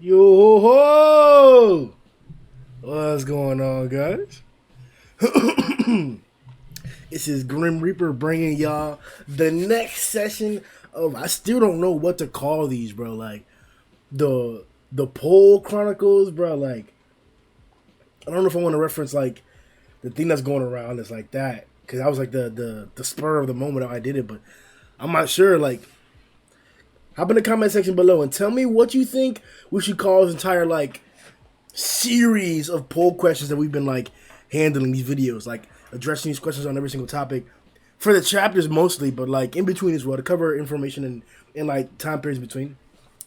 Yo ho! What's going on, guys? This is Grim Reaper bringing y'all the next session of. I still don't know what to call these, bro. Like the Pole Chronicles, bro. Like I don't know if I want to reference like the thing that's going around is like that because I was like the spur of the moment I did it, but I'm not sure. Like, hop in the comment section below and tell me what you think we should call this entire like series of poll questions that we've been like handling these videos, like addressing these questions on every single topic for the chapters mostly, but like in between as well to cover information and in like time periods between.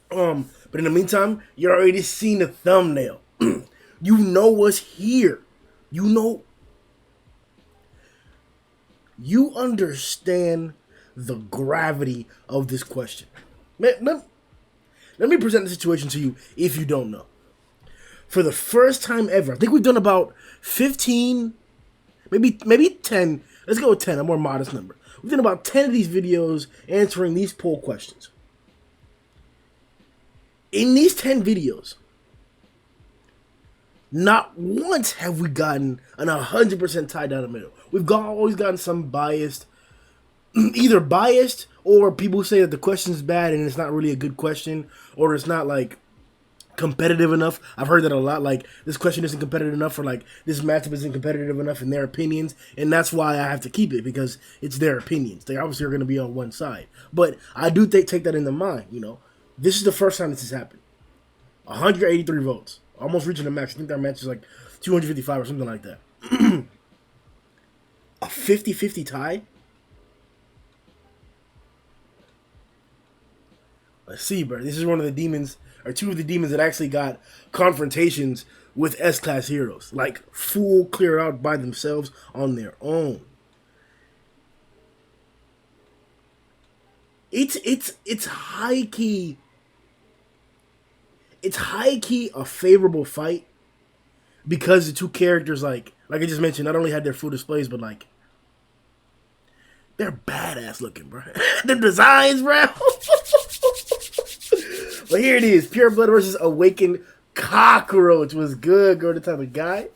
But in the meantime, you already seen the thumbnail. You know what's here. You know, you understand the gravity of this question. Let me present the situation to you if you don't know. For the first time ever, I think we've done about 15, maybe 10. Let's go with 10, a more modest number. We've done about 10 of these videos answering these poll questions. In these 10 videos, not once have we gotten an 100% tie down the middle. We've always gotten some biased, either biased or people say that the question is bad and it's not really a good question, or it's not like competitive enough. I've heard that a lot. Like, this question isn't competitive enough, or like this matchup isn't competitive enough in their opinions, and that's why I have to keep it, because it's their opinions. They obviously are going to be on one side, but I do take that into mind. You know, this is the first time this has happened. 183 votes, almost reaching the max. I think our match is like 255 or something like that. A 50-50 tie. Let's see, bro. This is one of the demons, or two of the demons that actually got confrontations with S-class heroes, like full clear out by themselves on their own. It's high key. It's high key a favorable fight because the two characters, like I just mentioned, not only had their full displays, but like they're badass looking, bro. Their designs, bro. Well, here it is: Pureblood versus Awakened Cockroach. Was good, girl. The type of guy.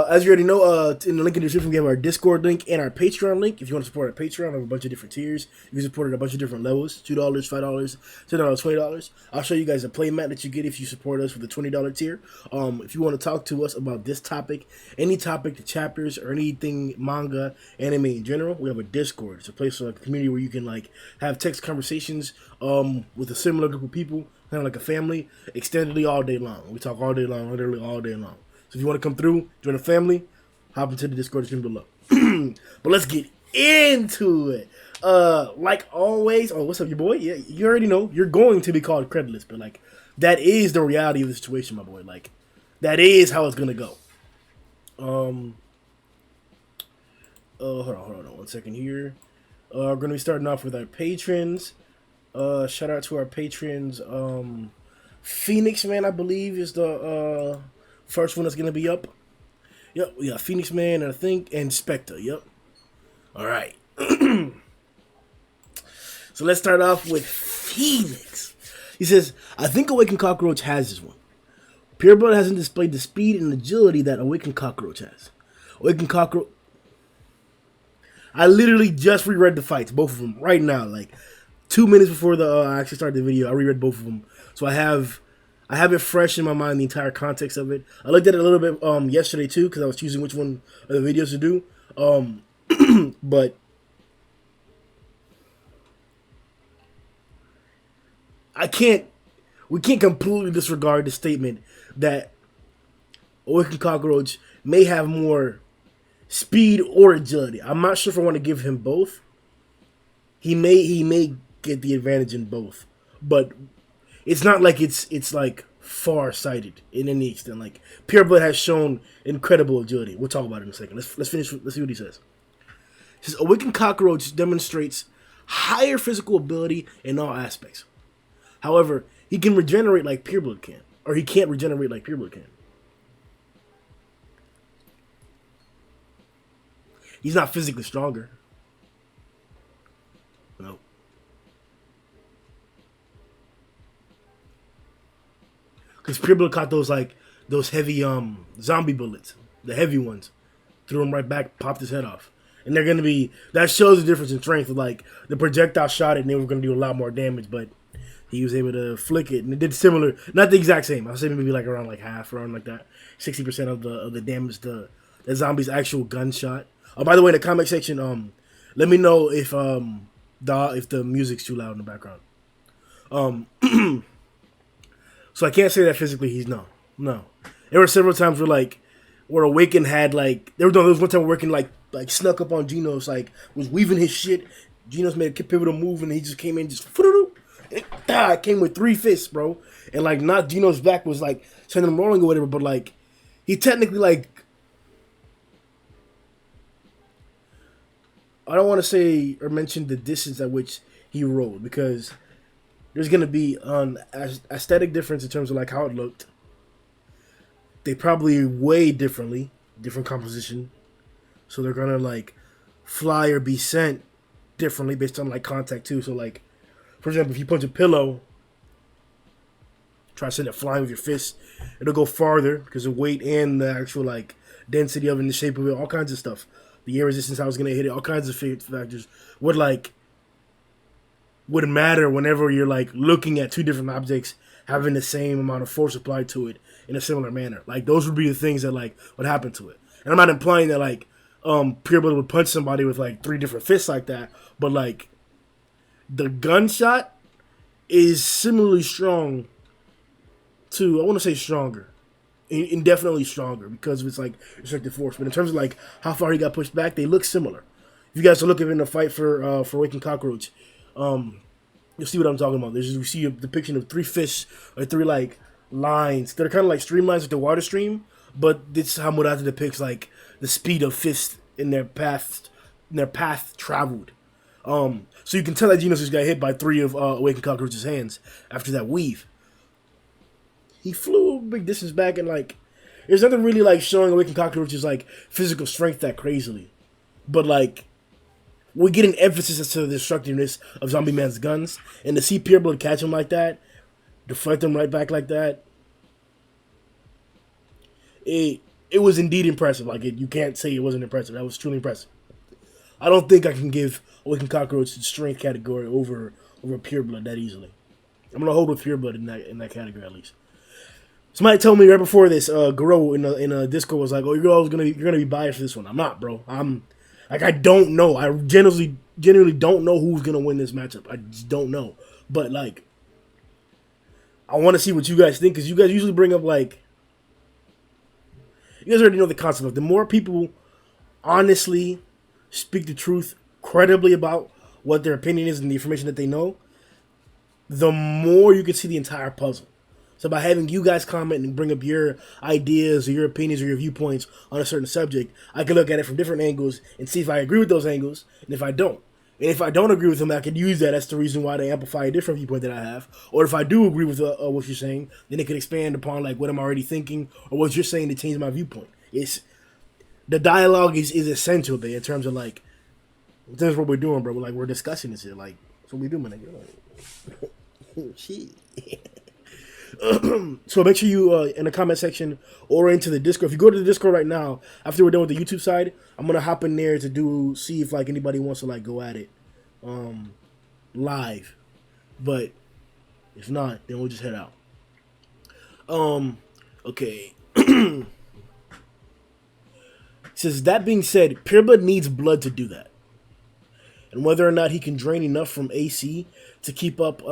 As you already know, in the link in the description, we have our Discord link and our Patreon link. If you want to support our Patreon, we have a bunch of different tiers. You can support it at a bunch of different levels: $2, $5, $10, $20. I'll show you guys a play mat that you get if you support us with the $20 tier. If you want to talk to us about this topic, any topic, the chapters, or anything manga, anime in general, we have a Discord. It's a place, like a community where you can like have text conversations with a similar group of people, kind of like a family, extendedly all day long. We talk all day long, literally all day long. So if you want to come through, join the family, hop into the Discord stream below. But let's get into it. Like always, oh, what's up, your boy? Yeah, you already know you're going to be called creditless, but like that is the reality of the situation, my boy. Like that is how it's gonna go. Hold on 1 second here. We're gonna be starting off with our patrons. Shout out to our patrons. Phoenix Man, I believe, is the first one that's gonna be up. Yep, we got Phoenix Man, and I think, and Spectre. Yep. All right. So let's start off with Phoenix. He says, "I think Awakened Cockroach has this one. Pureblood hasn't displayed the speed and agility that Awakened Cockroach has. Awakened Cockroach. I literally just reread the fights, both of them, right now. Like 2 minutes before I actually started the video, I reread both of them. So I have it fresh in my mind, the entire context of it. I looked at it a little bit yesterday too, because I was choosing which one of the videos to do. But we can't completely disregard the statement that Awakened Cockroach may have more speed or agility. I'm not sure if I want to give him both. He may get the advantage in both, but it's not like it's like far-sighted in any extent. Like Pureblood has shown incredible agility. We'll talk about it in a second. Let's finish. Let's see what he says. He says Awakened Cockroach demonstrates higher physical ability in all aspects. However, he can regenerate like Pureblood can, or he can't regenerate like Pureblood can. He's not physically stronger. No. because Pureblood caught those heavy zombie bullets, the heavy ones, threw him right back, popped his head off. And they're gonna be that shows the difference in strength. Like the projectile shot it, and they were gonna do a lot more damage, but he was able to flick it, and it did similar, not the exact same. I'll say maybe like around like half, around like that, 60% of the damage the zombie's actual gunshot. Oh, by the way, in the comment section, let me know if the music's too loud in the background. So I can't say that physically he's no. There were several times where Awaken had there was one time Awaken snuck up on Genos, was weaving his shit. Genos made a pivotal move and he just came in it came with 3 fists, bro. And not Genos back was sending him rolling or whatever, but he technically I don't want to say or mention the distance at which he rolled, because there's gonna be an aesthetic difference in terms of how it looked. They probably weigh differently, different composition, so they're gonna fly or be sent differently based on contact too. So for example, if you punch a pillow, try to send it flying with your fist, it'll go farther because of weight and the actual density of it and the shape of it, all kinds of stuff. The air resistance, how it's gonna hit it, all kinds of factors would matter whenever you're looking at 2 different objects having the same amount of force applied to it in a similar manner. Those would be the things that would happen to it. And I'm not implying that Pureblood would punch somebody with 3 different fists like that, but the gunshot is similarly strong to, I want to say stronger, indefinitely stronger because of its restricted force. But in terms of how far he got pushed back, they look similar. If you guys are looking in the fight for Awakened Cockroach, you'll see what I'm talking about. You see a depiction of 3 fists or 3 lines. They're kind of like streamlines with the water stream, but this is how Murata depicts the speed of fists in their path traveled. So you can tell that Genos just got hit by 3 of Awakened Cockroach's hands after that weave. He flew a big distance back, and there's nothing really showing Awakened Cockroach's physical strength that crazily, but we get an emphasis as to the destructiveness of Zombie Man's guns, and to see Pureblood catch him like that, deflect him right back like that, it was indeed impressive. You can't say it wasn't impressive. That was truly impressive. I don't think I can give Awakened Cockroach the strength category over Pureblood that easily. I'm gonna hold with Pureblood in that category at least. Somebody told me right before this, Garo in a Discord was "Oh, you're gonna be biased for this one." I'm not, bro. I don't know. I genuinely don't know who's gonna win this matchup. I just don't know. But I want to see what you guys think, because you guys usually bring up you guys already know the concept of the more people honestly speak the truth credibly about what their opinion is and the information that they know, the more you can see the entire puzzle. So by having you guys comment and bring up your ideas or your opinions or your viewpoints on a certain subject, I can look at it from different angles and see if I agree with those angles and if I don't. And if I don't agree with them, I can use that as the reason why to amplify a different viewpoint that I have. Or if I do agree with what you're saying, then it can expand upon what I'm already thinking or what you're saying to change my viewpoint. The dialogue is essential there in terms of this is what we're doing, bro. We're discussing this here. That's what we do, man. Shit. So make sure you in the comment section or into the Discord. If you go to the Discord right now, after we're done with the YouTube side, I'm gonna hop in there to see if anybody wants to go at it live. But if not, then we'll just head out. Okay. Says that being said, Pureblood needs blood to do that, and whether or not he can drain enough from AC to keep up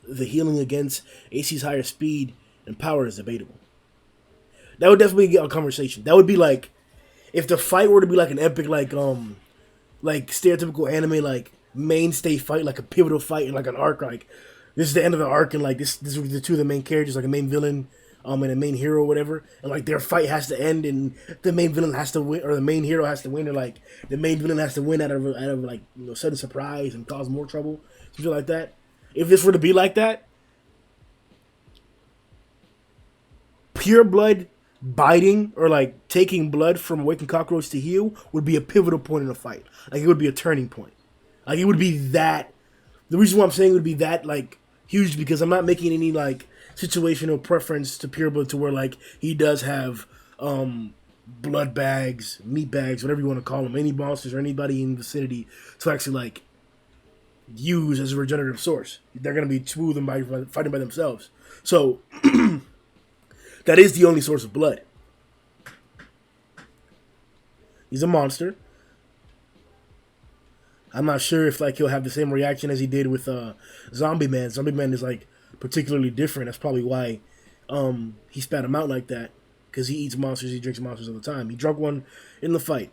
the healing against AC's higher speed and power is debatable. That would definitely get a conversation. That would be if the fight were to be an epic stereotypical anime mainstay fight, a pivotal fight in an arc. This is the end of the arc, and this is the 2 of the main characters, a main villain and a main hero or whatever, and their fight has to end and the main villain has to win, or the main hero has to win, or the main villain has to win out of sudden surprise and cause more trouble, something like that. If this were to be like that, Pureblood biting or taking blood from Awakened Cockroach to heal would be a pivotal point in the fight. It would be a turning point. It would be that. The reason why I'm saying it would be that huge, because I'm not making any situational preference to Pureblood to where like he does have blood bags, meat bags, whatever you want to call them, any monsters or anybody in the vicinity to actually like use as a regenerative source. They're gonna be smooth and by fighting by themselves. So that is the only source of blood. He's a monster. I'm not sure if like he'll have the same reaction as he did with Zombie Man. Zombie Man is like particularly different. That's probably why he spat him out like that. Because he eats monsters, he drinks monsters all the time. He drunk one in the fight.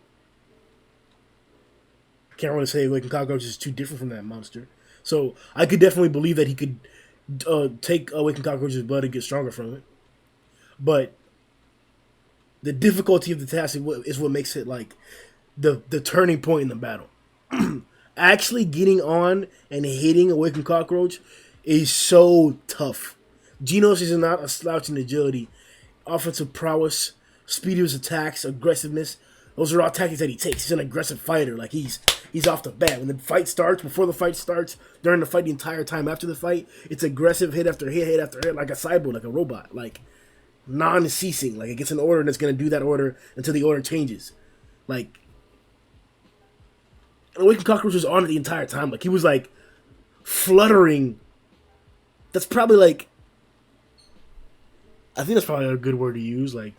Can't really say Awakened Cockroach is too different from that monster. So I could definitely believe that he could take Awakened Cockroach's blood and get stronger from it. But the difficulty of the task is what makes it like the turning point in the battle. Actually getting on and hitting Awakened Cockroach is so tough. Genos is not a slouch in agility. Offensive prowess, speed of his attacks, aggressiveness. Those are all tactics that he takes. He's an aggressive fighter. Like he's off the bat. When the fight starts, before the fight starts, during the fight, the entire time after the fight, it's aggressive hit after hit, hit after hit, like a cyborg, like a robot. Like non-ceasing. Like it gets an order and it's gonna do that order until the order changes. Like Awakened Cockroach was on it the entire time. Like he was like fluttering. That's probably like, I think that's probably a good word to use. Like,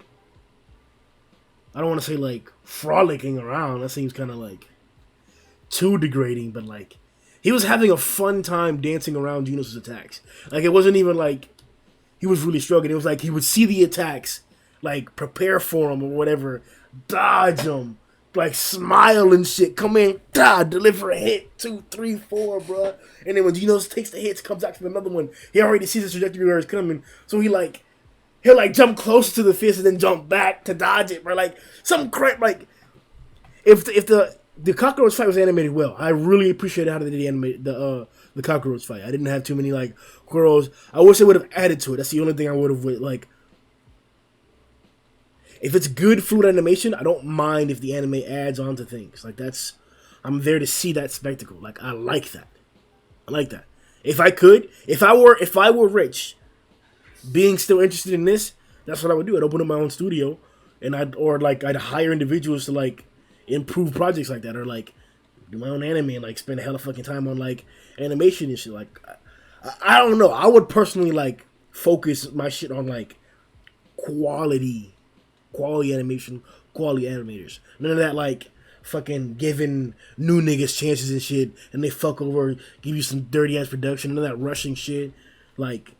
I don't want to say like frolicking around. That seems kind of like too degrading. But like, he was having a fun time dancing around Genos' attacks. Like it wasn't even like he was really struggling. It was like he would see the attacks, like prepare for them or whatever, dodge them, like smile and shit. Come in, deliver a hit, 2, 3, 4, bruh. And then when Genos takes the hits, comes back to another one. He already sees the trajectory where it's coming, so he'll like jump close to the fist and then jump back to dodge it, bro. Like some crap. Like if the cockroach fight was animated well, I really appreciated how they did animate the cockroach fight. I didn't have too many like quarrels. I wish they would have added to it. That's the only thing I would have like. If it's good fluid animation, I don't mind if the anime adds on to things. Like that's, I'm there to see that spectacle. Like I like that. I like that. If I were rich, being still interested in this, that's what I would do. I'd open up my own studio, and I'd hire individuals to like improve projects like that, or like do my own anime and like spend a hell of fucking time on like animation and shit. Like I don't know. I would personally like focus my shit on like quality animation, quality animators. None of that like fucking giving new niggas chances and shit, and they fuck over, give you some dirty ass production. None of that rushing shit. Like,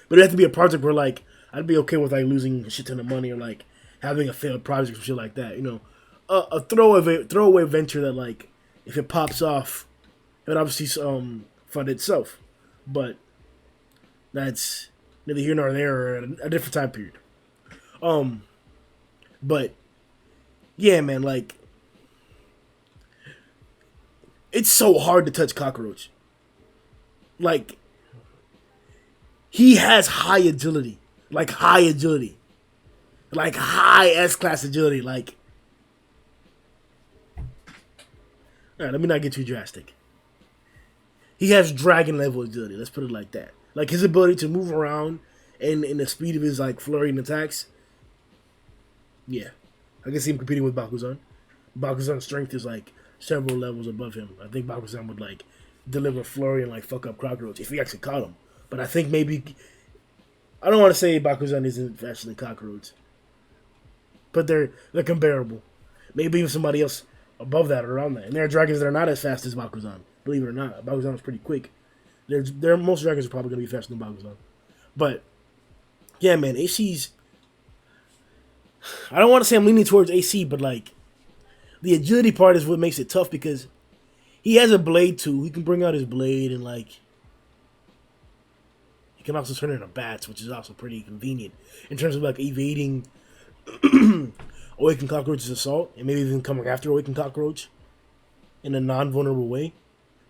but it have to be a project where like I'd be okay with like losing a shit ton of money or like having a failed project or shit like that. You know, a throwaway venture that like if it pops off, it would obviously fund itself. But that's neither here nor there, or a different time period. But yeah, man, like it's so hard to touch Cockroach. Like he has high agility, like high S-class agility. Like, all right, let me not get too drastic. He has dragon level agility. Let's put it like that. Like his ability to move around and the speed of his like flurry and attacks. Yeah, I can see him competing with Bakuzan. Bakuzan's strength is like several levels above him. I think Bakuzan would like deliver flurry and like fuck up Cockroach if he actually caught him. But I think maybe, I don't want to say Bakuzan isn't faster than Cockroach, but they're comparable. Maybe even somebody else above that or around that. And there are dragons that are not as fast as Bakuzan. Believe it or not, Bakuzan was pretty quick. Most dragons are probably gonna be faster than Bakuzan. But yeah, man, AC's. I don't want to say I'm leaning towards AC, but like the agility part is what makes it tough because he has a blade too. He can bring out his blade and like he can also turn it into bats, which is also pretty convenient in terms of like evading Awakened Cockroach's assault and maybe even coming after Awakened Cockroach in a non-vulnerable way.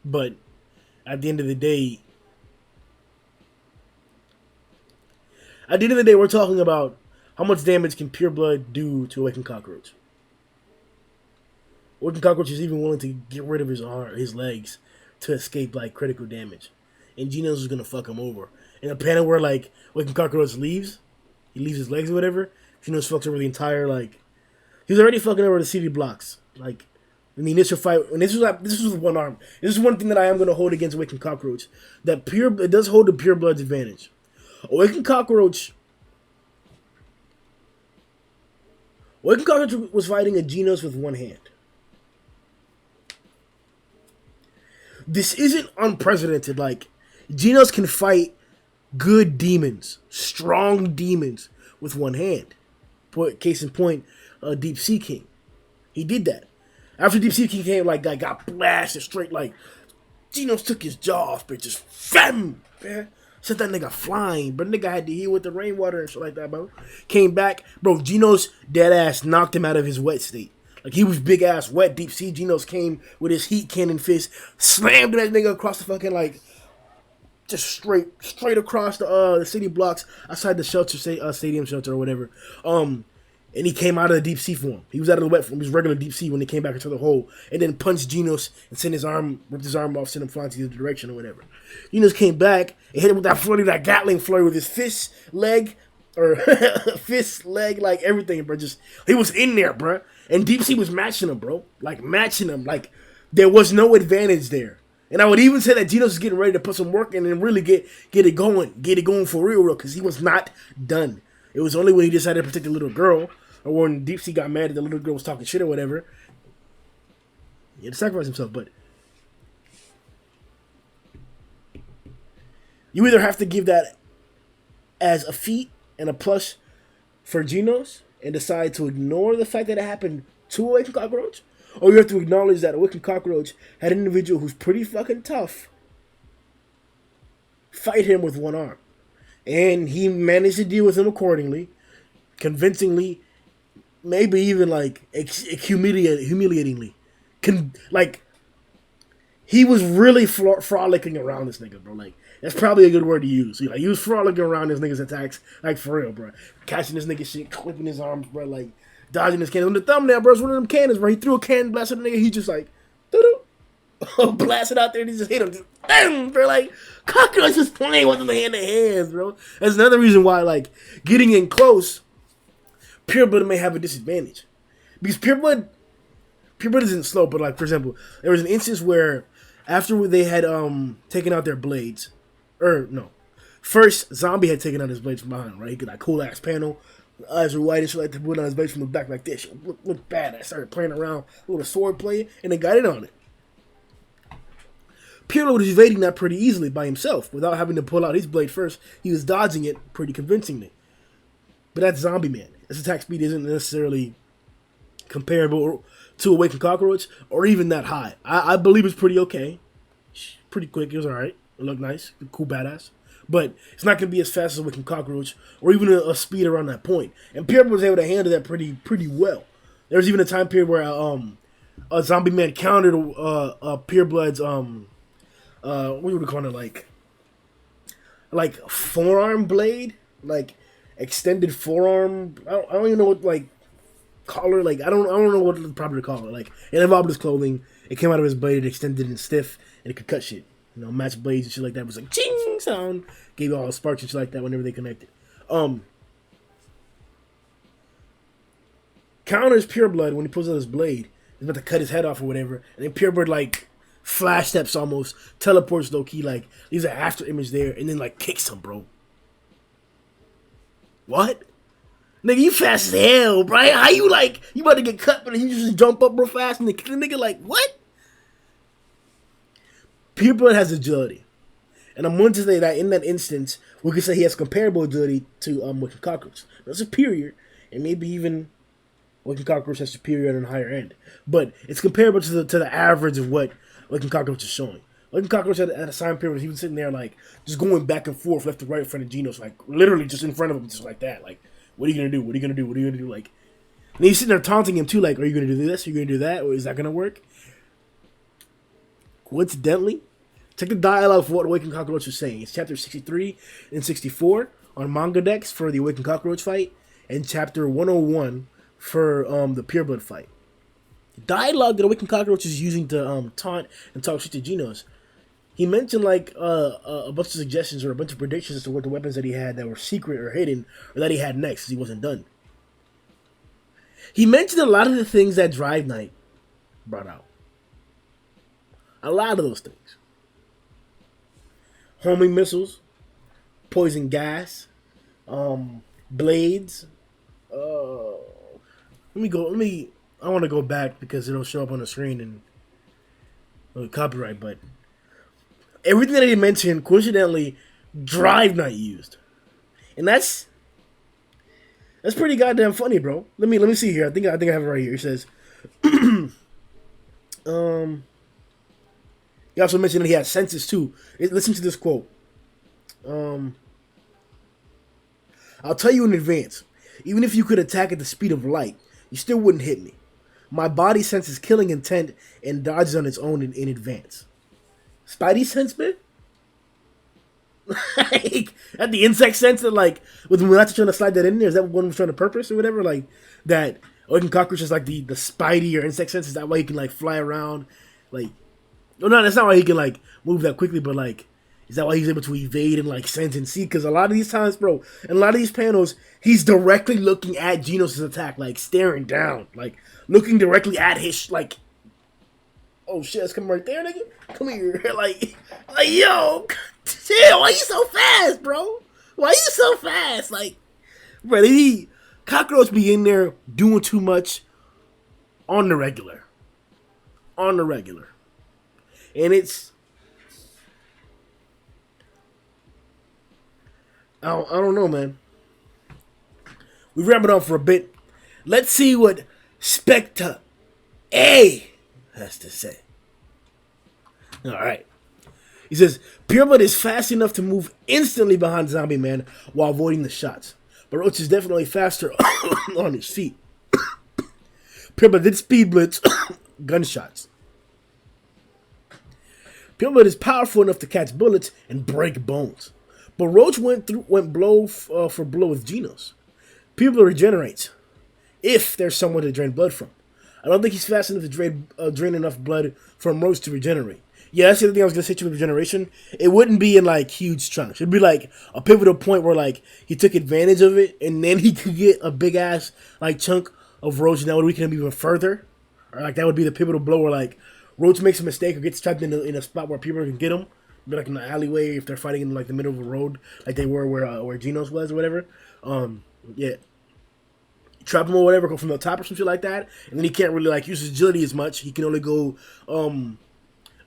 But at the end of the day, we're talking about how much damage can Pureblood do to Awakened Cockroach. Awakened Cockroach is even willing to get rid of his legs to escape like critical damage, and Genos is gonna fuck him over. in a panel where like Awakened Cockroach leaves, he leaves his legs or whatever. Genos fucks over the entire like. He was already fucking over the city blocks. Like in the initial fight, and this was with one arm. This is one thing that I am going to hold against Awakened Cockroach. It does hold the Pureblood's advantage. Awakened Cockroach was fighting a Genos with one hand. This isn't unprecedented. Like, Genos can fight good demons, strong demons, with one hand. Case in point, Deep Sea King. He did that. After Deep Sea King came, like, got blasted straight, like, Genos took his jaw off, but just fam, man. Sent that nigga flying, but nigga had to heal with the rainwater and shit like that, bro. Came back, bro. Genos dead ass knocked him out of his wet state. Like, he was big ass wet, deep sea. Genos came with his heat cannon fist, slammed that nigga across the fucking, like, just straight across the city blocks outside the shelter, stadium shelter or whatever. And he came out of the deep sea form. He was out of the wet form. He was regular deep sea when he came back into the hole, and then punched Genos and ripped his arm off, sent him flying to the other direction or whatever. Genos came back and hit him with that Gatling flurry with his fist, leg, like everything, bro. Just he was in there, bro. And Deep Sea was matching him, bro. Like matching him. Like there was no advantage there. And I would even say that Genos is getting ready to put some work in and really get it going for real, because he was not done. It was only when he decided to protect the little girl, or when Deep Sea got mad that the little girl was talking shit or whatever, he had to sacrifice himself. But you either have to give that as a feat and a plus for Genos and decide to ignore the fact that it happened to Awakened Cockroach, or you have to acknowledge that Awakened Cockroach had an individual who's pretty fucking tough fight him with one arm. And he managed to deal with him accordingly, convincingly, maybe even like humiliatingly. He was really frolicking around this nigga, bro. Like, that's probably a good word to use. Like, he was frolicking around this nigga's attacks, like, for real, bro. Catching this nigga shit, clipping his arms, bro, like, dodging his cannon. On the thumbnail, bro, it's one of them cannons, bro. He threw a cannon, blasted the nigga, he just like, doo-doo. Blasted out there, and he just hit him. Just, bam, bro, like, Cockroach is playing with him hand-to-hands, bro. That's another reason why, like, getting in close, Pureblood may have a disadvantage. Because Pureblood isn't slow, but, like, for example, there was an instance where after they had taken out their blades, first Zombie had taken out his blades from behind, right? He got that cool ass panel, eyes were white and shit, like to put on his blades from the back like this. Look bad. I started playing around with a sword play, and they got in on it. Pureblood was evading that pretty easily by himself without having to pull out his blade first. He was dodging it pretty convincingly. But that's Zombie Man. His attack speed isn't necessarily comparable to Awakened Cockroach, or even that high. I believe it's pretty okay. Pretty quick. It was alright. It looked nice. Cool badass. But it's not going to be as fast as Awakened Cockroach, or even a speed around that point. And Pureblood was able to handle that pretty well. There was even a time period where a Zombie Man countered Pureblood's what would we call it, like forearm blade, like extended forearm. I don't even know what like collar. Like I don't know what proper to call it. Like it involved his clothing. It came out of his blade, it extended and stiff, and it could cut shit. You know, match blades and shit like that. It was like ching sound, gave you all the sparks and shit like that whenever they connected. Counters Pureblood when he pulls out his blade. He's about to cut his head off or whatever, and then Pureblood like flash steps almost, teleports low key, like leaves an after image there, and then like kicks him, bro. What? Nigga, you fast as hell, bro. How you like, you about to get cut, but you just jump up real fast and then kick the nigga like, what? Pureblood has agility. And I'm willing to say that in that instance, we could say he has comparable agility to Awakened Cockroach. Not superior, and maybe even Awakened Cockroach has superior on the higher end. But it's comparable to the average of what Awakened Cockroach is showing. Awakened Cockroach at a time period, he was sitting there like just going back and forth, left to right in front of Genos, like literally just in front of him, just like that. Like, what are you gonna do? What are you gonna do? What are you gonna do? Like, and he's sitting there taunting him too, like, are you gonna do this? Are you gonna do that? Or is that gonna work? Coincidentally, check the dialogue for what Awakened Cockroach is saying. It's chapter 63 and 64 on Manga Dex for the Awakened Cockroach fight, and chapter 101 for the Pureblood fight. The dialogue that Awakened Cockroach is using to taunt and talk shit to Genos He mentioned like a bunch of suggestions or a bunch of predictions as to what the weapons that he had that were secret or hidden or that he had next. 'Cause he wasn't done. He mentioned a lot of the things that Drive Knight brought out. A lot of those things. Homing missiles, poison gas, blades. Let me go. I want to go back because it'll show up on the screen and copyright. But everything that he mentioned, coincidentally, Drive Knight used, and that's pretty goddamn funny, bro. Let me see here. I think I have it right here. It says, he also mentioned that he had senses too. Listen to this quote. I'll tell you in advance. Even if you could attack at the speed of light, you still wouldn't hit me. My body senses killing intent and dodges on its own in advance. Spidey sense, man? Like, at the insect sense that, like, was Mulacha trying to slide that in there? Is that what was trying to purpose or whatever? Like, that Oiken Cockroach is like the Spidey or insect sense? Is that why he can, like, fly around? Like, no, that's not why he can, like, move that quickly, but, like, is that why he's able to evade and, like, sense and see? Because a lot of these times, bro, in a lot of these panels, he's directly looking at Genos' attack, like, staring down. Like, looking directly at his, like, oh, shit, it's coming right there, nigga. Come here. Like, yo, chill. Why you so fast, bro? Why you so fast? Like, bro, Cockroach be in there doing too much on the regular. On the regular. And it's, I don't know, man. We've rambled on for a bit. Let's see what Spectre A has to say. All right. He says, Pureblood is fast enough to move instantly behind Zombie Man while avoiding the shots. But Roach is definitely faster on his feet. Pureblood did speed blitz gunshots. Pureblood is powerful enough to catch bullets and break bones. But Roach went blow for blow with Genos. Pureblood regenerates if there's someone to drain blood from. I don't think he's fast enough to drain enough blood from Roach to regenerate. Yeah, that's the other thing I was going to say to with regeneration. It wouldn't be in, like, huge chunks. It'd be, like, a pivotal point where, like, he took advantage of it, and then he could get a big-ass, like, chunk of Roach, and that would weaken him even further. Or, like, that would be the pivotal blow where, like, Roach makes a mistake or gets trapped in a spot where people can get him. Be, like, in the alleyway if they're fighting in, like, the middle of a road, like they were where Genos was or whatever. Yeah. Trap him or whatever, go from the top or some shit like that, and then he can't really, like, use his agility as much. He can only go,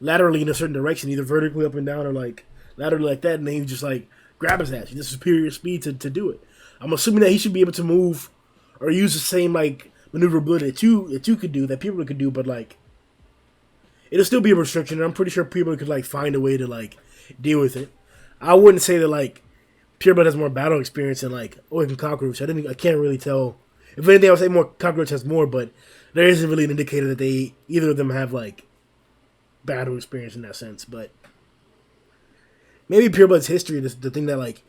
laterally in a certain direction, either vertically up and down or, like, laterally like that, and then he just, like, grab his ass. He has superior speed to do it. I'm assuming that he should be able to move or use the same, like, maneuverability that you could do, that people could do, but, like, it'll still be a restriction, and I'm pretty sure people could, like, find a way to, like, deal with it. I wouldn't say that, like, Pureblood has more battle experience than, like, Oiken Cockroach. I can't really tell. If anything, I would say more Cockroach has more, but there isn't really an indicator that either of them have, like, battle experience in that sense. But maybe Pureblood's history, the thing that, like,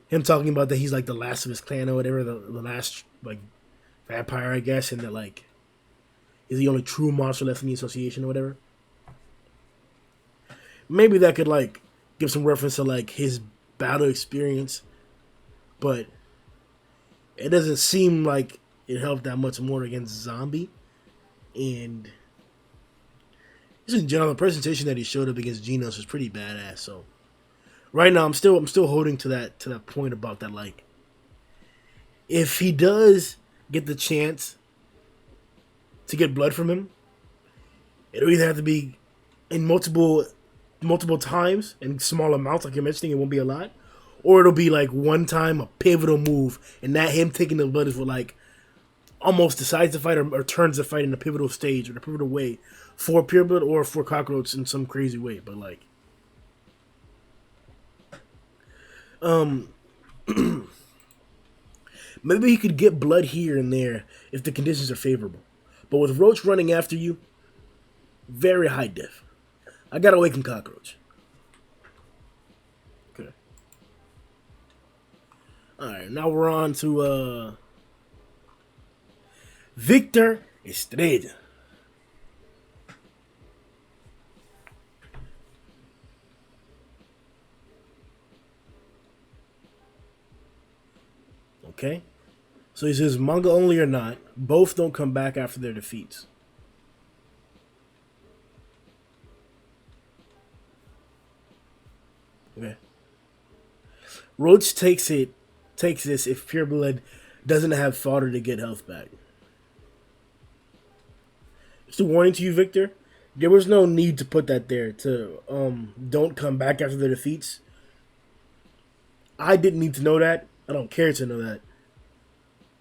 him talking about that he's, like, the last of his clan or whatever, the last, like, vampire, I guess, and that, like, is the only true monster left in the association or whatever. Maybe that could, like, give some reference to, like, his battle experience, but it doesn't seem like it helped that much more against Zombie. And just in general, the presentation that he showed up against Genos was pretty badass. So right now, I'm still holding to that point about that, like, if he does get the chance to get blood from him, it'll either have to be in multiple times in small amounts, like you're mentioning, it won't be a lot, or it'll be like one time, a pivotal move, and that him taking the blood is what, like, almost decides the fight or turns the fight in a pivotal stage or a pivotal way for Pureblood or for Cockroach in some crazy way. But, like, maybe he could get blood here and there if the conditions are favorable. But with Roach running after you, very high diff. I gotta Awaken Cockroach. Okay. Alright, now we're on to Victor Estrella. Okay. So he says manga only or not, both don't come back after their defeats. Okay. Roach takes this if Pureblood doesn't have fodder to get health back. Just a warning to you, Victor. There was no need to put that there to don't come back after the defeats. I didn't need to know that. I don't care to know that.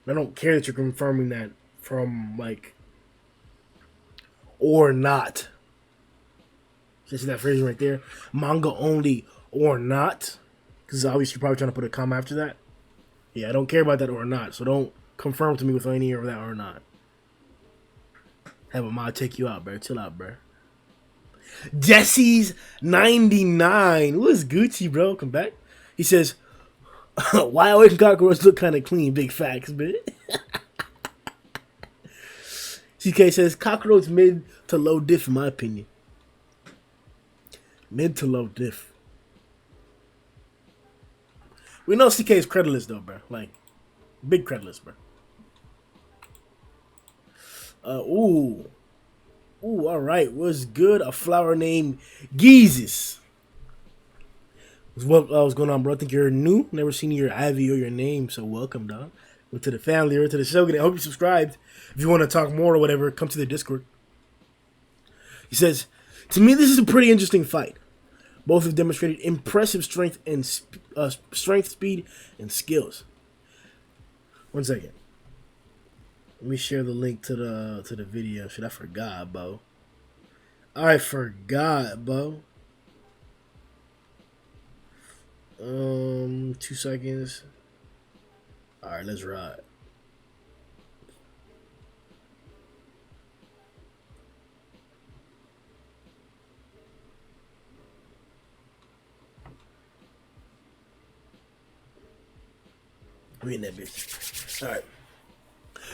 I don't care that you're confirming that from like or not. Just that phrase right there. Manga only or not. Because obviously you're probably trying to put a comma after that. Yeah, I don't care about that or not. So don't confirm to me with any of that or not. Have a mod take you out, bro. Chill out, bro. Jesse's 99. What's Gucci, bro? Come back. He says, why always Cockroach look kind of clean? Big facts, man. CK says, Cockroach mid to low diff, in my opinion. Mid to low diff. We know CK is creditless, though, bro. Like, big creditless, bro. Ooh, all right. What's good? A flower named Geezus. What's going on, bro? I think you're new. Never seen your Ivy or your name, so welcome, dog. Welcome to the family or to the show. I hope you subscribed. If you want to talk more or whatever, come to the Discord. He says, to me, this is a pretty interesting fight. Both have demonstrated impressive strength and speed, and skills. 1 second. Let me share the link to the video. Shit, I forgot, bro. I forgot, bro. 2 seconds. All right, let's ride. We in that bitch. All right.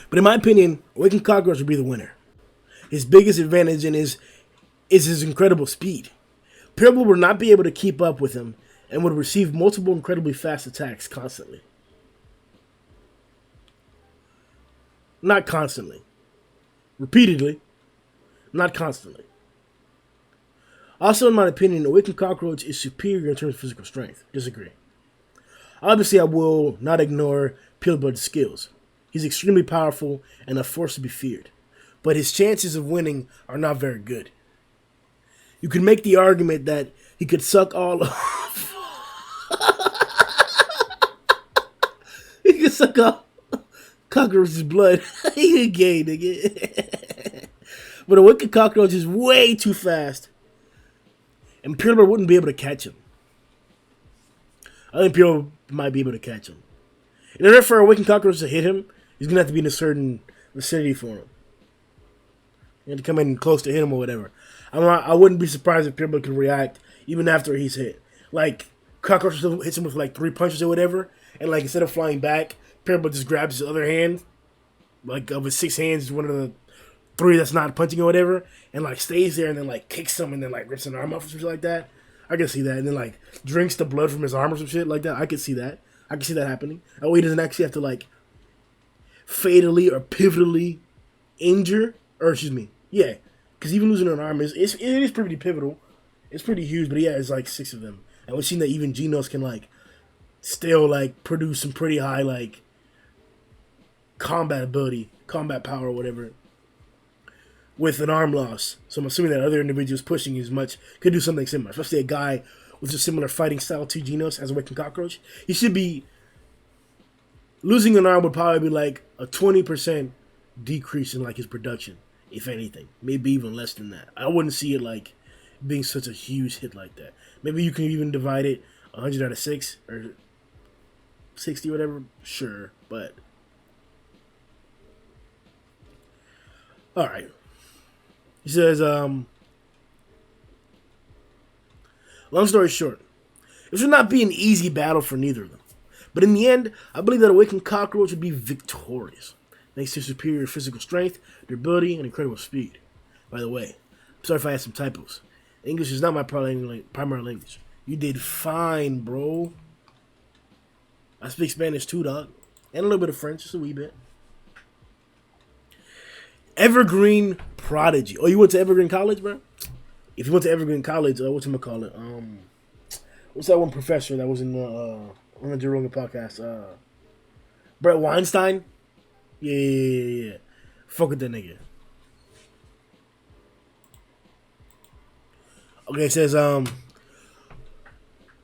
But in my opinion, Awakened Cockroach would be the winner. His biggest advantage is his incredible speed. Pureblood would not be able to keep up with him and would receive multiple incredibly fast attacks constantly. Not constantly. Repeatedly. Not constantly. Also, in my opinion, Awakened Cockroach is superior in terms of physical strength. Disagree. Obviously, I will not ignore Pureblood's skills. He's extremely powerful and a force to be feared. But his chances of winning are not very good. You can make the argument that he could suck all of... he could suck all Cockroach's blood. He gay, nigga. But a Wicked Cockroach is way too fast. And Pureblood wouldn't be able to catch him. I think Pureblood might be able to catch him. In order for a Wicked Cockroach to hit him, he's going to have to be in a certain vicinity for him. You have to come in close to hit him or whatever. I wouldn't be surprised if Pureblood could react even after he's hit. Like, Cockroach hits him with like 3 punches or whatever, and like instead of flying back, Pureblood just grabs his other hand, like of his 6 hands, one of the 3 that's not punching or whatever, and like stays there and then like kicks him and then like rips an arm off or something like that. I can see that. And then like drinks the blood from his arm or some shit like that. I can see that. I can see that happening. That way he doesn't actually have to like fatally or pivotally injure, or excuse me, yeah, because even losing an arm it is pretty pivotal. It's pretty huge, but yeah, it's like 6 of them. And we've seen that even Genos can like still like produce some pretty high like combat ability, combat power or whatever with an arm loss. So I'm assuming that other individuals pushing as much could do something similar, especially a guy with a similar fighting style to Genos as a Awakened Cockroach. He should be losing an arm would probably be like a 20% decrease in like his production, if anything. Maybe even less than that. I wouldn't see it like being such a huge hit like that. Maybe you can even divide it 100 out of 6 or 60 or whatever. Sure, but all right. He says, long story short, this would not be an easy battle for neither of them. But in the end, I believe that Awakened Cockroach would be victorious, thanks to superior physical strength, durability, and incredible speed. By the way, I'm sorry if I had some typos. English is not my primary language. You did fine, bro. I speak Spanish too, dog. and a little bit of French, just a wee bit. Evergreen Prodigy. Oh, you went to Evergreen College, bro? If you went to Evergreen College, whatchamacallit? What's that one professor that was in the Joe Rogan podcast? Brett Weinstein? Yeah. Fuck with that nigga. Okay, it says,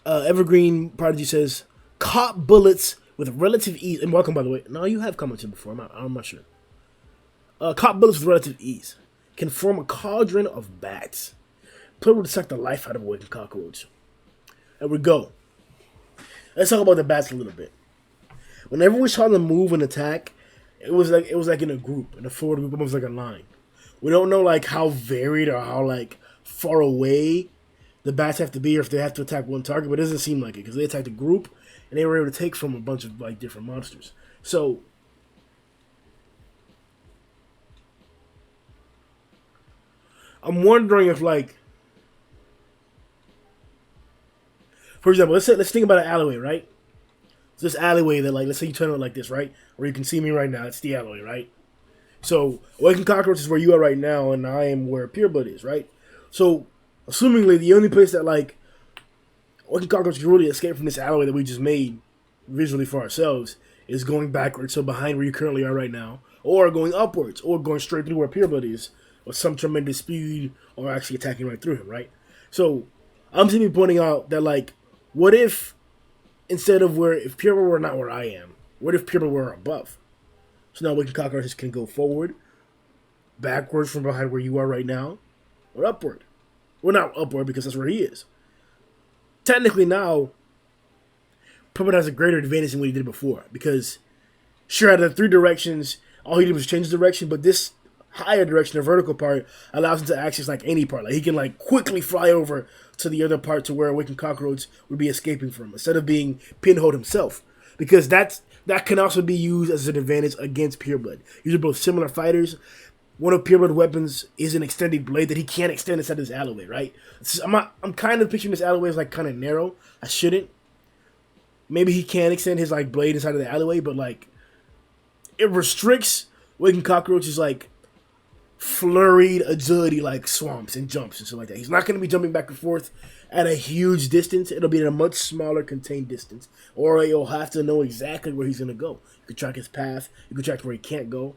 Evergreen Prodigy says, caught bullets with relative ease. And welcome, by the way. No, you have commented before. I'm not sure. Caught bullets with relative ease. Can form a cauldron of bats. Play would suck the life out of a waking cockroach. There we go. Let's talk about the bats a little bit. Whenever we saw them move and attack, it was like in a group, in a forward group, almost like a line. We don't know like how varied or how like far away the bats have to be, or if they have to attack one target, but it doesn't seem like it because they attacked a group and they were able to take from a bunch of like different monsters. So I'm wondering if like, for example, let's think about an alleyway, right? So this alleyway that like, let's say you turn it like this, right? Where you can see me right now, it's the alleyway, right? So Awakened Cockroach is where you are right now, and I am where Pureblood is, right? So assumingly the only place that like Awakened Cockroach can really escape from this alleyway that we just made visually for ourselves is going backwards, so behind where you currently are right now, or going upwards, or going straight through where Pureblood is, with some tremendous speed, or actually attacking right through him, right? So I'm simply pointing out that like, what if instead of if Pureblood were not where I am, what if Pureblood were above? So now Awakened Cockroaches can go forward, backwards from behind where you are right now, or upward. Well, not upward because that's where he is. Technically now, Pureblood has a greater advantage than what he did before. Because, sure, out of the three directions, all he did was change the direction, but this higher direction, the vertical part, allows him to access like any part. Like he can like quickly fly over to the other part to where Awakened Cockroach would be escaping from, instead of being pinholed himself. Because that can also be used as an advantage against Pureblood. These are both similar fighters. One of Pureblood's weapons is an extended blade that he can't extend inside this alleyway, right? I'm kind of picturing this alleyway as like kind of narrow. I shouldn't. Maybe he can extend his like blade inside of the alleyway, but like it restricts Awakened Cockroach's like flurried agility, like swamps and jumps and stuff like that. He's not going to be jumping back and forth at a huge distance. It'll be at a much smaller contained distance, or you'll have to know exactly where he's going to go. You can track his path. You can track where he can't go.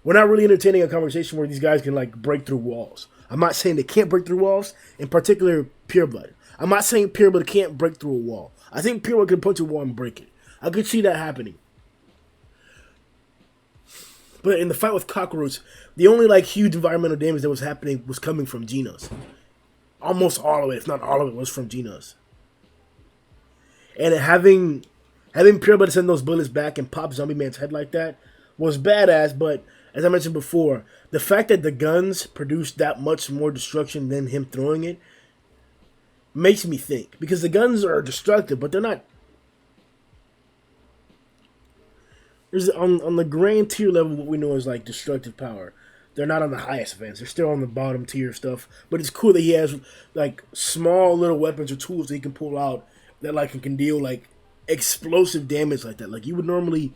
We're not really entertaining a conversation where these guys can like break through walls. I'm not saying they can't break through walls, in particular Pureblood. I'm not saying Pureblood can't break through a wall. I think Pureblood can punch a wall and break it. I could see that happening. But in the fight with Cockroach, the only like huge environmental damage that was happening was coming from Genos. Almost all of it, if not all of it, was from Genos. And having Pureblood send those bullets back and pop Zombie Man's head like that was badass, but as I mentioned before, the fact that the guns produced that much more destruction than him throwing it makes me think. Because the guns are destructive, but they're not. There's on the grand tier level, what we know is like destructive power. They're not on the highest advance. They're still on the bottom tier stuff. But it's cool that he has like small little weapons or tools that he can pull out that like can deal like explosive damage like that. Like you would normally,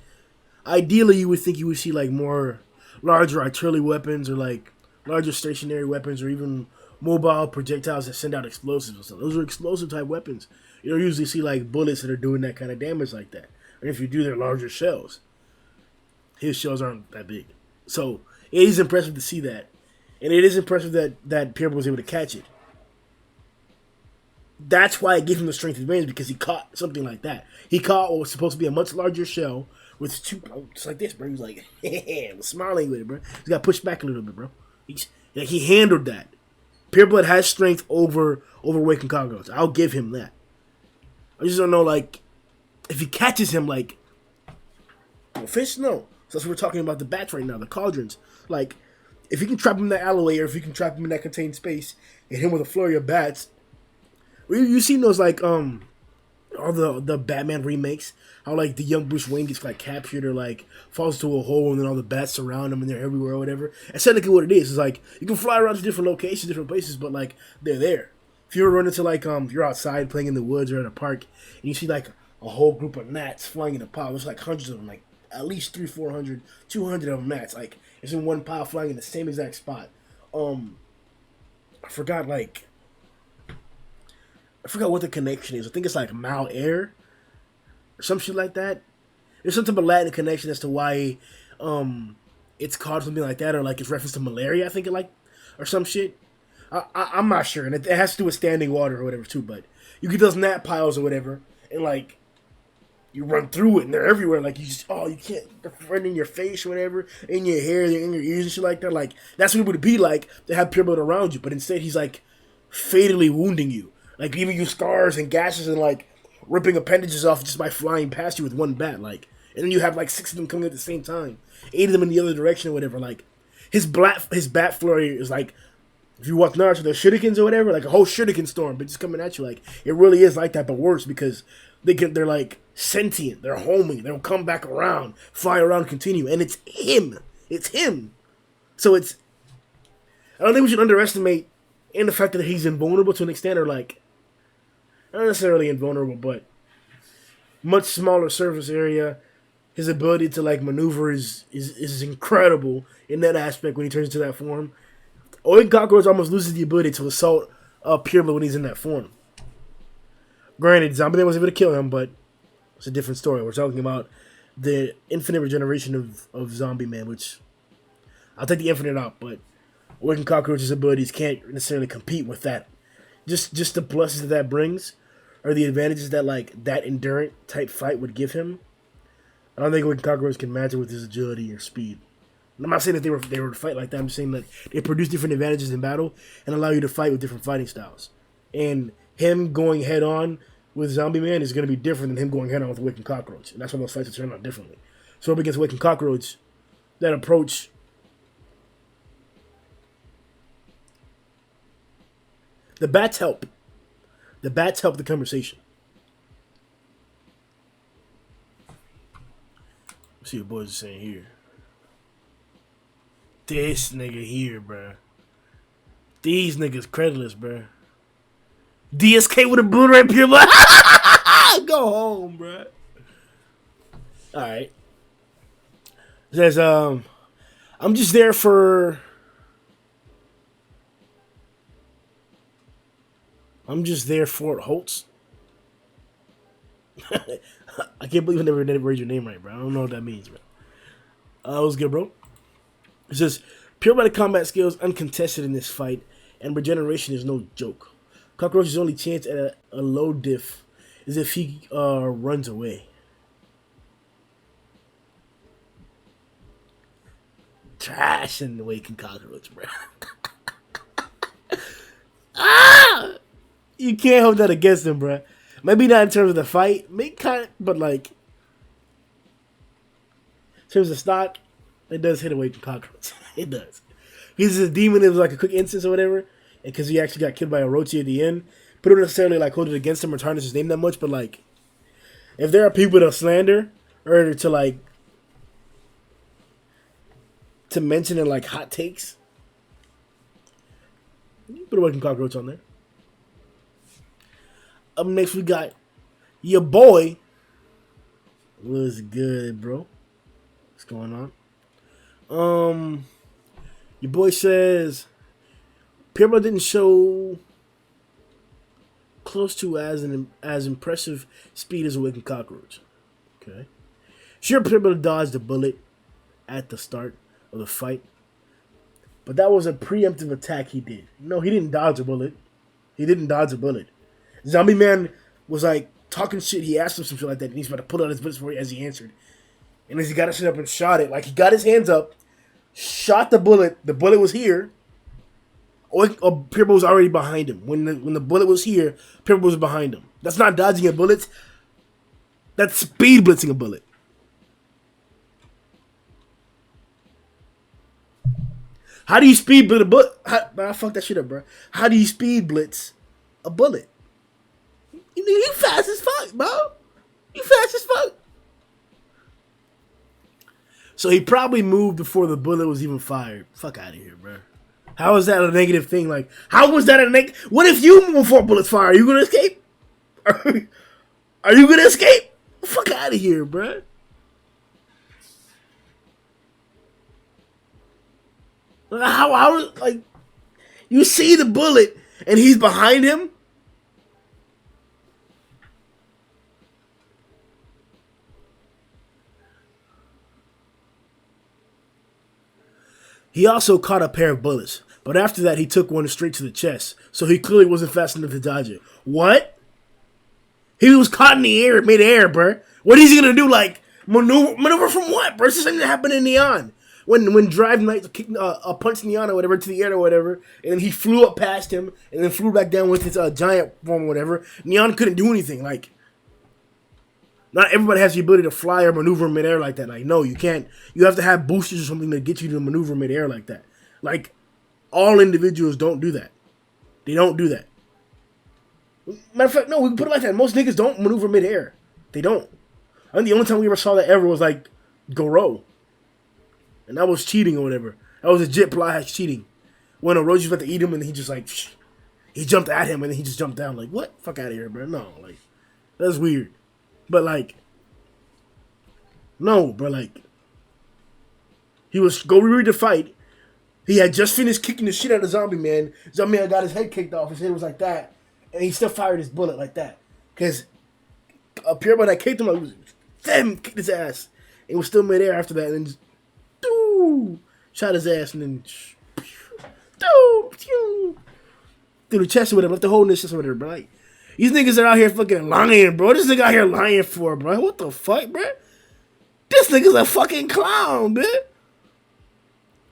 ideally, you would think you would see like more larger artillery weapons or like larger stationary weapons or even mobile projectiles that send out explosives or something. Those are explosive type weapons. You don't usually see like bullets that are doing that kind of damage like that. And if you do, they're larger shells. His shells aren't that big. So it is impressive to see that. And it is impressive that Pureblood was able to catch it. That's why it gave him the strength advantage, because he caught something like that. He caught what was supposed to be a much larger shell with two, just like this, bro. He was like, smiling with it, bro. He got pushed back a little bit, bro. He handled that. Pureblood has strength over Awakened Cockroach. I'll give him that. I just don't know, like, if he catches him, like, fish, no. So that's what we're talking about, the bats right now, the cauldrons. Like, if you can trap him in that alleyway, or if you can trap him in that contained space, and hit him with a flurry of bats. You've seen those, like, all the Batman remakes, how, like, the young Bruce Wayne gets, like, captured or, like, falls to a hole, and then all the bats surround him, and they're everywhere or whatever. That's technically what it is. It's like, you can fly around to different locations, different places, but, like, they're there. If you ever run into, like, you're outside playing in the woods or in a park, and you see, like, a whole group of gnats flying in a pile. There's like hundreds of them, like at least 300, 400, 200 of them gnats. Like it's in one pile flying in the same exact spot. I forgot what the connection is. I think it's like mal air or some shit like that. There's some type of Latin connection as to why it's called something like that, or like it's reference to malaria, I think it like, or some shit. I'm not sure, and it has to do with standing water or whatever too. But you get those gnat piles or whatever, and like you run through it, and they're everywhere. Like you can't, they're right in your face or whatever, in your hair, in your ears and shit like that. Like that's what it would be like to have Pureblood around you, but instead he's like fatally wounding you, like giving you scars and gashes and like ripping appendages off just by flying past you with one bat. Like, and then you have like 6 of them coming at the same time, 8 of them in the other direction or whatever. Like his bat flurry is like, if you watch Naruto, the shurikens or whatever, like a whole shuriken storm, but just coming at you. Like it really is like that, but worse, because they're like sentient, they're homing, they'll come back around, fly around, continue, and it's him. It's him. So I don't think we should underestimate in the fact that he's invulnerable to an extent, or like not necessarily invulnerable, but much smaller surface area. His ability to like maneuver is incredible in that aspect when he turns into that form. Cockroach almost loses the ability to assault Pureblood when he's in that form. Granted, Zombie Man was able to kill him, but it's a different story. We're talking about the infinite regeneration of Zombie Man, which I'll take the infinite out, but Cockroach's abilities can't necessarily compete with that. Just the pluses that brings, or the advantages that like that endurant type fight would give him. I don't think Cockroach can match it with his agility or speed. I'm not saying that they were to fight like that. I'm just saying that they produce different advantages in battle and allow you to fight with different fighting styles. And him going head on with Zombie Man is going to be different than him going head on with Awakened Cockroach. And that's why those fights turn out differently. So up against Awakened Cockroach, that approach, the bats help. The bats help the conversation. Let's see what boys are saying here. This nigga here, bruh. These niggas creditless, bruh. DSK with a blue red pure blood. Go home, bruh. Alright. It says, I'm just there for Holtz. I can't believe I never read your name right, bro. I don't know what that means, bro. It was good, bro. It says, Pureblood combat skills uncontested in this fight, and regeneration is no joke. Cockroach's only chance at a low diff is if he runs away. Trash and Awakened Cockroach, bro. You can't hold that against him, bro. Maybe not in terms of the fight, maybe kind of, but like in terms of stock, it does hit Awakened Cockroach. It does. He's a demon. It was like a quick instance or whatever, and because he actually got killed by Orochi at the end, but don't necessarily like hold it against him or tarnish his name that much. But like, if there are people to slander or to like to mention in like hot takes, you put Awakened Cockroach on there. Up next, we got your boy. What's good, bro? What's going on? Your boy says Pureblood didn't show close to as impressive speed as Awakened Cockroach. Okay. Sure, Pureblood dodged a bullet at the start of the fight, but that was a preemptive attack he did. No, he didn't dodge a bullet. He didn't dodge a bullet. Zombie Man was like talking shit. He asked him some shit like that, and he's about to pull out his bullets for it as he answered. And as he got his shit up and shot it, like he got his hands up, shot the bullet. The bullet was here. Pureblood was already behind him. When the bullet was here, Pureblood was behind him. That's not dodging a bullet. That's speed blitzing a bullet. How do you speed blitz a bullet? I fucked that shit up, bro. How do you speed blitz a bullet? You fast as fuck, bro. You fast as fuck. So he probably moved before the bullet was even fired. Fuck out of here, bro. How is that a negative thing? Like, how was that a negative? What if you move before bullets fire? Are you gonna escape? Are you gonna escape? Fuck out of here, bruh. How, like, you see the bullet and he's behind him? He also caught a pair of bullets, but after that he took one straight to the chest, so he clearly wasn't fast enough to dodge it. What? He was caught in the air, mid-air, bruh. What is he gonna do, like, maneuver from what, bruh? It's the same that happened in Neon. When Drive Knight kicked, punched Neon or whatever to the air or whatever, and then he flew up past him, and then flew back down with his giant form or whatever, Neon couldn't do anything, like... Not everybody has the ability to fly or maneuver midair like that. Like, no, you can't. You have to have boosters or something to get you to maneuver midair like that. Like, all individuals don't do that. They don't do that. Matter of fact, no, we can put it like that. Most niggas don't maneuver midair. They don't. I think the only time we ever saw that ever was, like, Goro. And that was cheating or whatever. That was legit Plahash cheating. When Orochi was about to eat him and he just, like, he jumped at him and then he just jumped down. Like, what? Fuck out of here, bro. No, like, that's weird. But, like, no, bro, like, he was go ready to fight. He had just finished kicking the shit out of Zombie Man. Zombie Man got his head kicked off. His head was like that. And he still fired his bullet like that. Because Pureblood that kicked him, like, kicked his ass. It was still midair after that. And then just, doo, shot his ass. And then, doo, through the chest or whatever. Left the hole in his chest or whatever, bro. Like, these niggas are out here fucking lying, bro. This nigga out here lying for, bro. What the fuck, bro? This nigga's a fucking clown, man.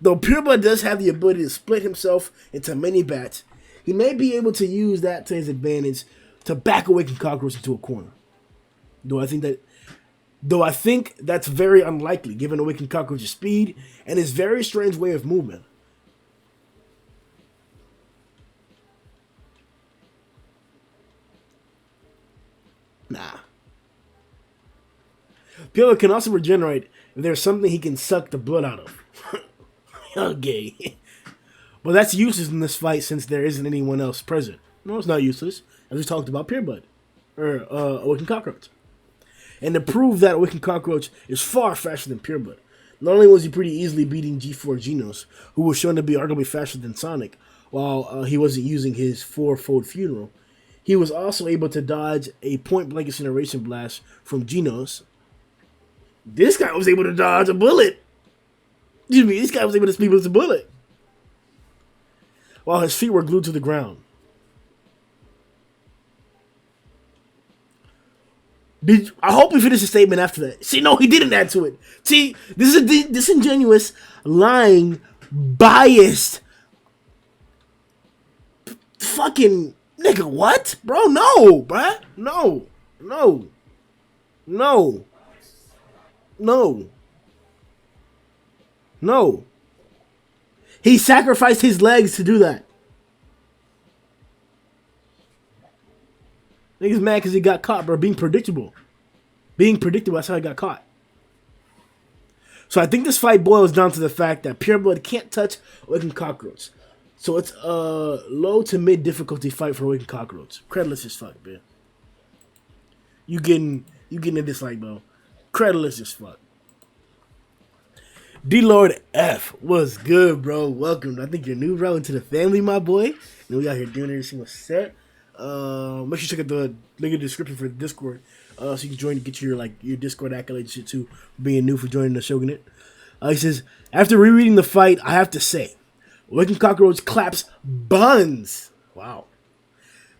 Though Pureblood does have the ability to split himself into many bats, he may be able to use that to his advantage to back Awakened Cockroach into a corner. Though I think that's very unlikely, given Awakened Cockroach's speed and his very strange way of movement. Nah. Pureblood can also regenerate if there's something he can suck the blood out of. Okay. Well, that's useless in this fight since there isn't anyone else present. No, it's not useless. As we talked about Pureblood. Or Awakened Cockroach. And to prove that Awakened Cockroach is far faster than Pureblood, not only was he pretty easily beating G4 Genos, who was shown to be arguably faster than Sonic, while he wasn't using his fourfold funeral, he was also able to dodge a point-blank incineration blast from Genos. This guy was able to dodge a bullet. Excuse me, this guy was able to speed with a bullet. While his feet were glued to the ground. I hope he finished the statement after that. See, no, he didn't add to it. See, this is a disingenuous, lying, biased, fucking nigga. What, bro? No, bruh. No, no, no, no, no. He sacrificed his legs to do that. Niggas mad because he got caught, bro. Being predictable. That's how he got caught. So I think this fight boils down to the fact that Pureblood can't touch Awakened Cockroach. So it's a low to mid difficulty fight for Awakened Cockroach. Credless as fuck, man. You getting a dislike, bro. Credless as fuck. D-Lord F was good, bro. Welcome. I think you're new, bro, into the family, my boy. And we out here doing every single set. Make sure you check out the link in the description for the Discord, so you can join and get your Discord accolades shit too, being new for joining the Shogunate. He says, after rereading the fight, I have to say, Awakened Cockroach claps buns. Wow.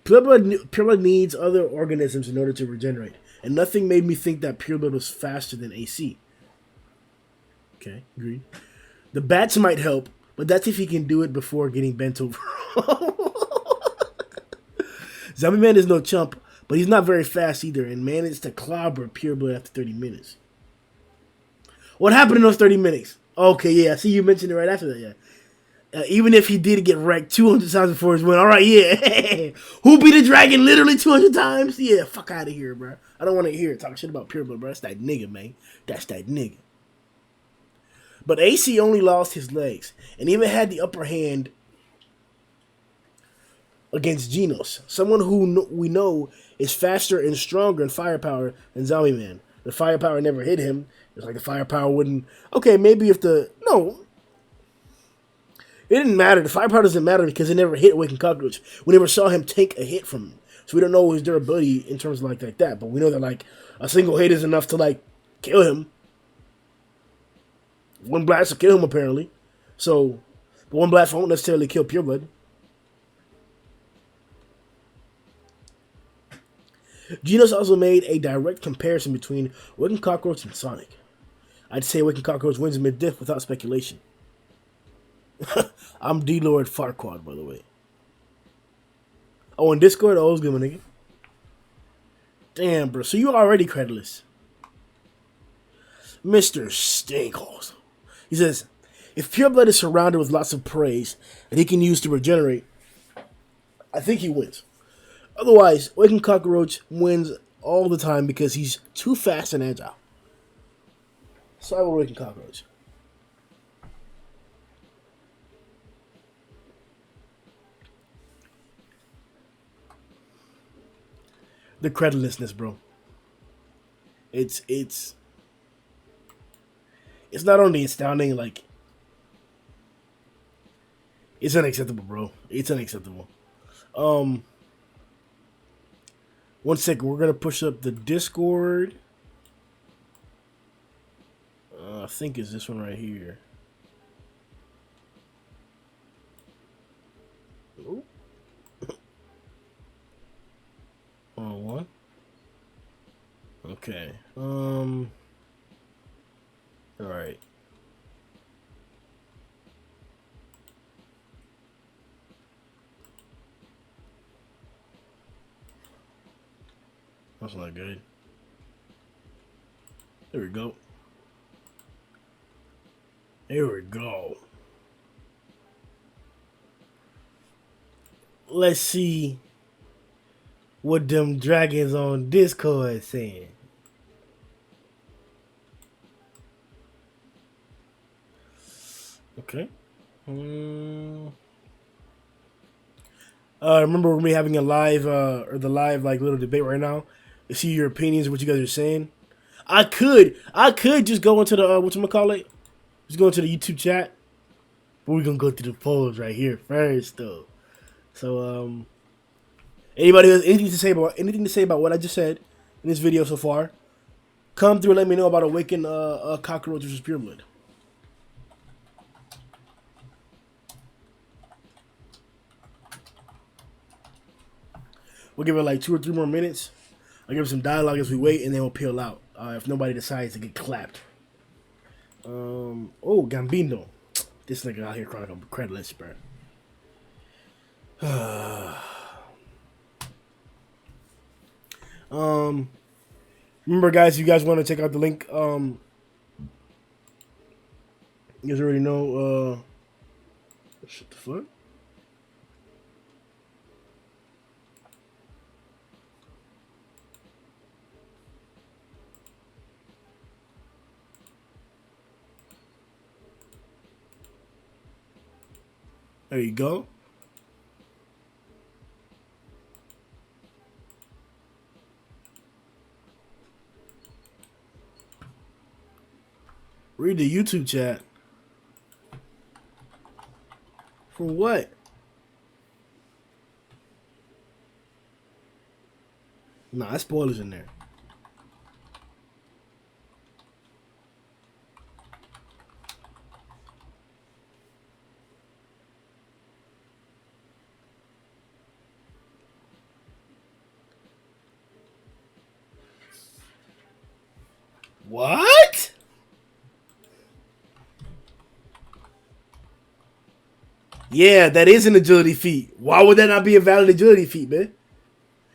Pureblood needs other organisms in order to regenerate, and nothing made me think that Pureblood was faster than AC. Okay, agreed. The bats might help, but that's if he can do it before getting bent over. Zombie Man is no chump, but he's not very fast either, and managed to clobber Pureblood after 30 minutes. What happened in those 30 minutes? Okay, yeah, I see you mentioned it right after that, yeah. Even if he did get wrecked 200 times before his win, alright, yeah. Who beat a dragon literally 200 times? Yeah, fuck out of here, bro. I don't want to hear talk shit about Pureblood, bro. That's that nigga, man. That's that nigga. But AC only lost his legs, and even had the upper hand against Genos, someone who we know is faster and stronger in firepower than Zombie Man. The firepower never hit him. It's like the firepower wouldn't. Okay, maybe if the no, it didn't matter. The firepower doesn't matter because it never hit Awakened Cockroach. We never saw him take a hit from him, so we don't know his durability in terms of like that. But we know that like a single hit is enough to like kill him. One blast will kill him apparently. So, but one blast won't necessarily kill Pureblood. Genos also made a direct comparison between Awakened Cockroach and Sonic. I'd say Awakened Cockroach wins mid-diff without speculation. I'm D-Lord Farquaad, by the way. Oh, on Discord? Oh, it was good, my nigga. Damn, bro. So you already creditless. Mr. Stinkholes. He says, if Pureblood is surrounded with lots of praise that he can use to regenerate, I think he wins. Otherwise, Awakened Cockroach wins all the time because he's too fast and agile. So I will Awakened Cockroach. The creditlessness, bro. It's not only astounding, like it's unacceptable, bro. It's unacceptable. 1 second, we're gonna push up the Discord. I think it's this one right here. Ooh. One. Okay. All right. That's not good. There we go. There we go. Let's see what them dragons on Discord saying. Okay. Remember we're gonna be having a live or the live like little debate right now to see your opinions of what you guys are saying. I could just go into the whatchamacallit? Just go into the YouTube chat. But we're gonna go through the polls right here first though. So anybody has anything to say about what I just said in this video so far, come through and let me know about Awakened Cockroach versus Pureblood. We'll give it like 2 or 3 more minutes. I'll give it some dialogue as we wait, and then we'll peel out if nobody decides to get clapped. Oh, Gambino. This nigga out here crying on creditless, bro. Remember, guys, if you guys want to check out the link, you guys already know, shit the fuck? There you go. Read the YouTube chat. For what? Nah, that's spoilers in there. What? Yeah, that is an agility feat. Why would that not be a valid agility feat, man?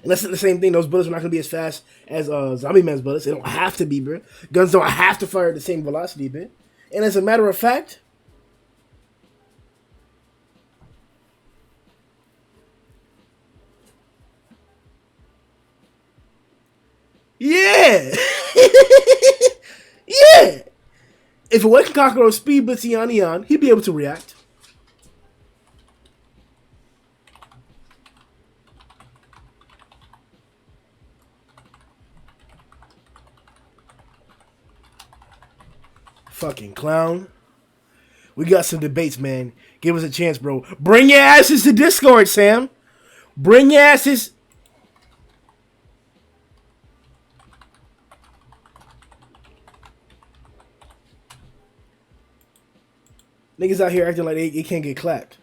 And that's the same thing. Those bullets are not going to be as fast as Zombie Man's bullets. They don't have to be, bro. Guns don't have to fire at the same velocity, man. And as a matter of fact, yeah. Yeah. If Awakened Cockroach speed blitz Eon, he'd be able to react. Fucking clown. We got some debates, man. Give us a chance, bro. Bring your asses to Discord, Sam. Bring your asses. Niggas out here acting like they can't get clapped.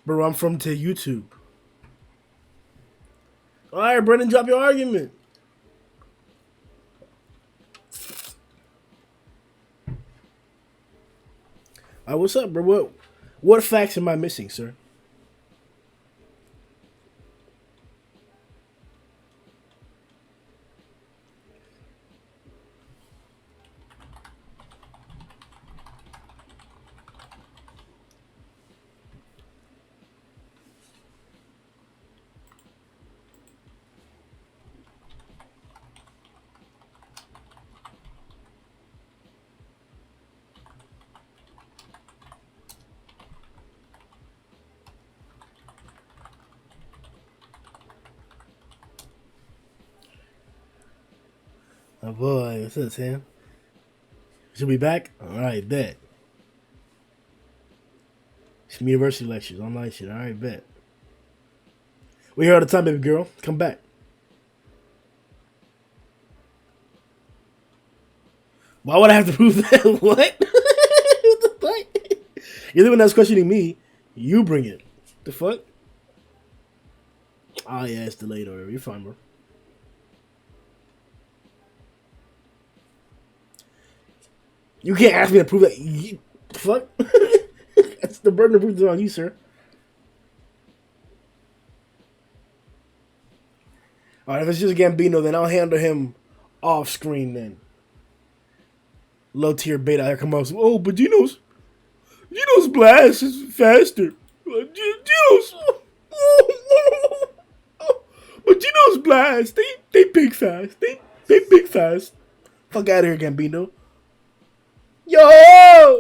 Bro, I'm from to YouTube. All right, Brendan, drop your argument. All right, what's up, bro? What facts am I missing, sir? Oh boy, what's up, Sam? Should we back? Alright, bet. Some university lectures, online shit. Alright, bet. We here all the time, baby girl. Come back. Why would I have to prove that? What? What the fuck? You're the one that's questioning me. You bring it. The fuck? Oh yeah, it's delayed already. You're fine, bro. You can't ask me to prove that. Fuck. That's the burden of proof is on you, sir. Alright, if it's just Gambino, then I'll handle him off screen then. Low tier beta here come out. Oh, but Gino's blast is faster. Gino's but Gino's blast. They big fast. They big fast. Fuck out of here, Gambino. Yo!